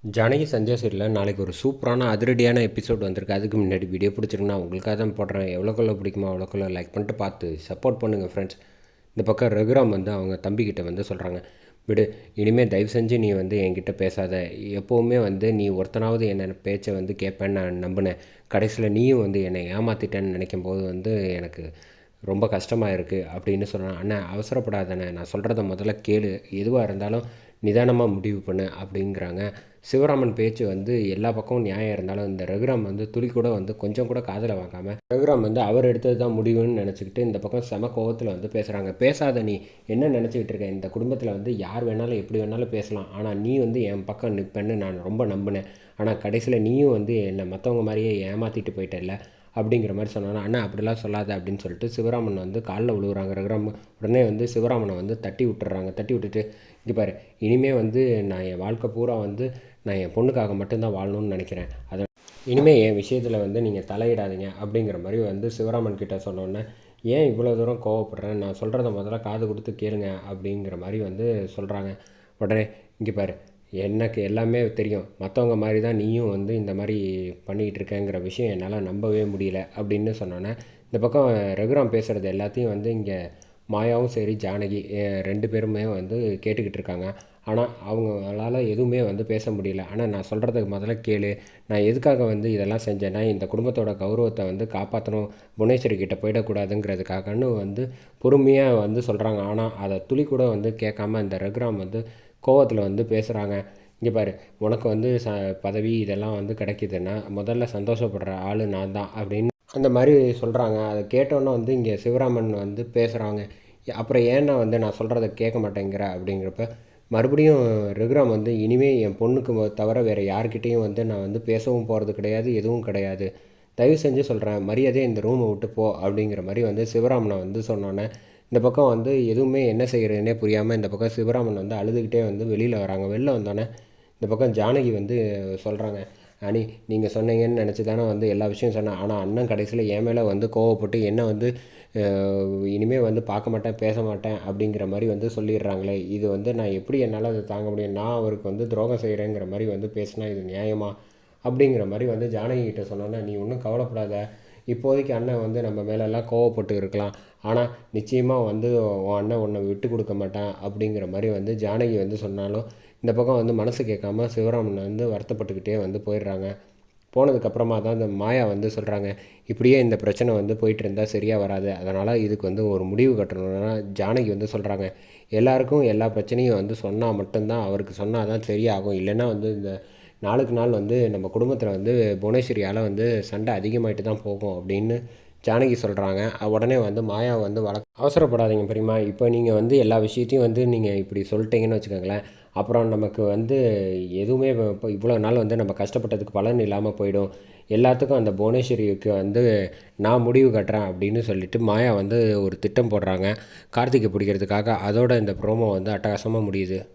ஜானகி சந்தியா சீரியலில் நாளைக்கு ஒரு சூப்பரான அதிரடியான எபிசோட் வந்திருக்கு. அதுக்கு முன்னாடி வீடியோ பிடிச்சிருக்குன்னா உங்களுக்காக தான் போடுறேன். எவ்வளோக்குள்ள பிடிக்குமோ அவ்வளோக்குள்ள லைக் பண்ணிட்டு பார்த்து சப்போர்ட் பண்ணுங்கள் ஃப்ரெண்ட்ஸ். இந்த பக்கம் ரகுராம் வந்து அவங்க தம்பிக்கிட்ட வந்து சொல்கிறாங்க, விடு, இனிமேல் தயவு செஞ்சு நீ வந்து என்கிட்ட பேசாத. எப்போவுமே வந்து நீ ஒருத்தனாவது என்ன பேச்சை வந்து கேட்பேன்னு நான் நம்பினேன். கடைசியில் நீயும் வந்து என்னை ஏமாற்றிட்டேன்னு நினைக்கும் போது வந்து எனக்கு ரொம்ப கஷ்டமாக இருக்குது அப்படின்னு சொன்னான். அண்ணன் அவசரப்படாதண்ணே, நான் சொல்கிறத முதல்ல கேளு, எதுவாக இருந்தாலும் நிதானமாக முடிவு பண்ணு அப்படிங்கிறாங்க. சிவராமன் பேச்சு வந்து எல்லா பக்கமும் நியாயம் இருந்தாலும் இந்த ரகுராம் வந்து துளி கூட வந்து கொஞ்சம் கூட காதில் வாங்காமல் ரகுராம் வந்து அவர் எடுத்தது தான் முடிவுன்னு நினச்சிக்கிட்டு இந்த பக்கம் செம கோவத்தில் வந்து பேசுகிறாங்க. பேசாத, நீ என்ன நினச்சிக்கிட்டு இருக்க? இந்த குடும்பத்தில் வந்து யார் வேணாலும் எப்படி வேணாலும் பேசலாம், ஆனால் நீ வந்து என் பக்கம் நிற்பேன்னு நான் ரொம்ப நம்பினேன். ஆனால் கடைசியில் நீயும் வந்து என்னை மற்றவங்க மாதிரியே ஏமாற்றிட்டு போயிட்டல அப்படிங்கிற மாதிரி சொன்னாங்க. அண்ணா அப்படிலாம் சொல்லாத அப்படின்னு சொல்லிட்டு சிவராமன் வந்து காலில் விழுகுறாங்க. ரகுராம் உடனே வந்து சிவராமனை வந்து தட்டி விட்டுறாங்க. தட்டி விட்டுட்டு, இங்கே பாரு, இனிமேல் வந்து நான் என் வாழ்க்கை பூரா வந்து நான் என் பொண்ணுக்காக மட்டும்தான் வாழணும்னு நினைக்கிறேன். அதை இனிமேல் என் விஷயத்தில் வந்து நீங்கள் தலையிடாதீங்க அப்படிங்கிற மாதிரி வந்து சிவராமன் கிட்ட சொன்னோன்னே, ஏன் இவ்வளோ தூரம் கோவப்படுறேன், நான் சொல்கிறத முதல்ல காது கொடுத்து கேளுங்க அப்படிங்கிற மாதிரி வந்து சொல்கிறாங்க. உடனே, இங்கே பாரு, எனக்கு எல்லாமே தெரியும், மற்றவங்க மாதிரி தான் நீயும் வந்து இந்த மாதிரி பண்ணிக்கிட்டு இருக்கேங்கிற விஷயம் என்னால் நம்பவே முடியல அப்படின்னு சொன்னோன்னே, இந்த பக்கம் ரகுராம் பேசுகிறது எல்லாத்தையும் வந்து இங்கே மாயாவும் சரி ஜானகி ரெண்டு பேருமே வந்து கேட்டுக்கிட்டு இருக்காங்க. ஆனால் அவங்களால எதுவுமே வந்து பேச முடியல. ஆனால் நான் சொல்கிறதுக்கு முதல்ல கேளு, நான் எதுக்காக வந்து இதெல்லாம் செஞ்சேன்னா இந்த குடும்பத்தோட கௌரவத்தை வந்து காப்பாற்றணும், புவனேஸ்வரி கிட்ட போயிடக்கூடாதுங்கிறதுக்காகன்னு வந்து பொறுமையாக வந்து சொல்கிறாங்க. ஆனால் அதை துளி கூட வந்து கேட்காம இந்த ரகுராம் வந்து கோவத்தில் வந்து பேசுகிறாங்க. இங்கே பாரு, உனக்கு வந்து பதவி இதெல்லாம் வந்து கிடைக்கிதுன்னா முதல்ல சந்தோஷப்படுற ஆள் நான் தான் அப்படின்னு அந்த மாதிரி சொல்கிறாங்க. அதை கேட்டோன்னே வந்து இங்கே சிவராமன் வந்து பேசுகிறாங்க. அப்புறம் ஏன்னா வந்து நான் சொல்கிறத கேட்க மாட்டேங்கிற அப்படிங்கிறப்ப மறுபடியும் ரகுராம் வந்து இனிமேல் என் பொண்ணுக்கு தவிர வேறு யார்கிட்டேயும் வந்து நான் வந்து பேசவும் போகிறது கிடையாது, எதுவும் கிடையாது, தயவு செஞ்சு சொல்கிறேன், மரியாதையை இந்த ரூமை விட்டு போ அப்படிங்கிற மாதிரி வந்து சிவராமனை வந்து சொன்னோன்னே இந்த பக்கம் வந்து எதுவுமே என்ன செய்கிறதுனே புரியாமல் இந்த பக்கம் சிவராமன் வந்து அழுதுகிட்டே வந்து வெளியில் வராங்க. வெளில வந்தோடனே இந்த பக்கம் ஜானகி வந்து சொல்கிறாங்க, அனி, நீங்கள் சொன்னீங்கன்னு நினச்சி தானே வந்து எல்லா விஷயம் சொன்னேன், ஆனால் அண்ணன் கடைசியில் என் மேலே வந்து கோவப்பட்டு என்ன வந்து இனிமேல் வந்து பார்க்க மாட்டேன் பேச மாட்டேன் அப்படிங்கிற மாதிரி வந்து சொல்லிடுறாங்களே, இது வந்து நான் எப்படி என்னால் அதை தாங்க முடியும், நான் அவருக்கு வந்து துரோகம் செய்கிறேங்கிற மாதிரி வந்து பேசினா இது நியாயமா அப்படிங்கிற மாதிரி வந்து ஜானகி கிட்ட சொன்னோன்னே, நீ ஒன்றும் கவலைப்படாத, இப்போதைக்கு அண்ணன் வந்து நம்ம மேலெல்லாம் கோவப்பட்டு இருக்கலாம், ஆனால் நிச்சயமாக வந்து உன் அண்ணன் உன்னை விட்டு கொடுக்க மாட்டான் அப்படிங்கிற மாதிரி வந்து ஜானகி வந்து சொன்னாலும் இந்த பக்கம் வந்து மனசு கேட்காம சிவராமன் வந்து வருத்தப்பட்டுக்கிட்டே வந்து போயிடுறாங்க. போனதுக்கப்புறமா தான் இந்த மாயா வந்து சொல்கிறாங்க, இப்படியே இந்த பிரச்சனை வந்து போயிட்டு இருந்தால் சரியாக வராது, அதனால் இதுக்கு வந்து ஒரு முடிவு கட்டணும்னா ஜானகி வந்து சொல்கிறாங்க, எல்லாருக்கும் எல்லா பிரச்சனையும் வந்து சொன்னால் மட்டும்தான், அவருக்கு சொன்னால் தான் சரியாகும், இல்லைன்னா வந்து இந்த நாளுக்கு நாள் வந்து நம்ம குடும்பத்தில் வந்து புவனேஸ்வரியால் வந்து சண்டை அதிகமாகிட்டு தான் போகும் அப்படின்னு ஜானகி சொல்கிறாங்க. உடனே வந்து மாயா வந்து அவசரப்படாதீங்க பெரியம்மா, இப்போ நீங்கள் வந்து எல்லா விஷயத்தையும் வந்து நீங்கள் இப்படி சொல்லிட்டீங்கன்னு வச்சுக்கோங்களேன், அப்புறம் நமக்கு வந்து எதுவுமே இப்போ இவ்வளோ நாள் வந்து நம்ம கஷ்டப்பட்டதுக்கு பலன் இல்லாமல் போயிடும், எல்லாத்துக்கும் அந்த புவனேஸ்வரிக்கு வந்து நான் முடிவு கட்டுறேன் அப்படின்னு சொல்லிட்டு மாயா வந்து ஒரு திட்டம் போடுறாங்க கார்த்திகை பிடிக்கிறதுக்காக. அதோட இந்த ப்ரோமோ வந்து அட்டகாசமாக முடியுது.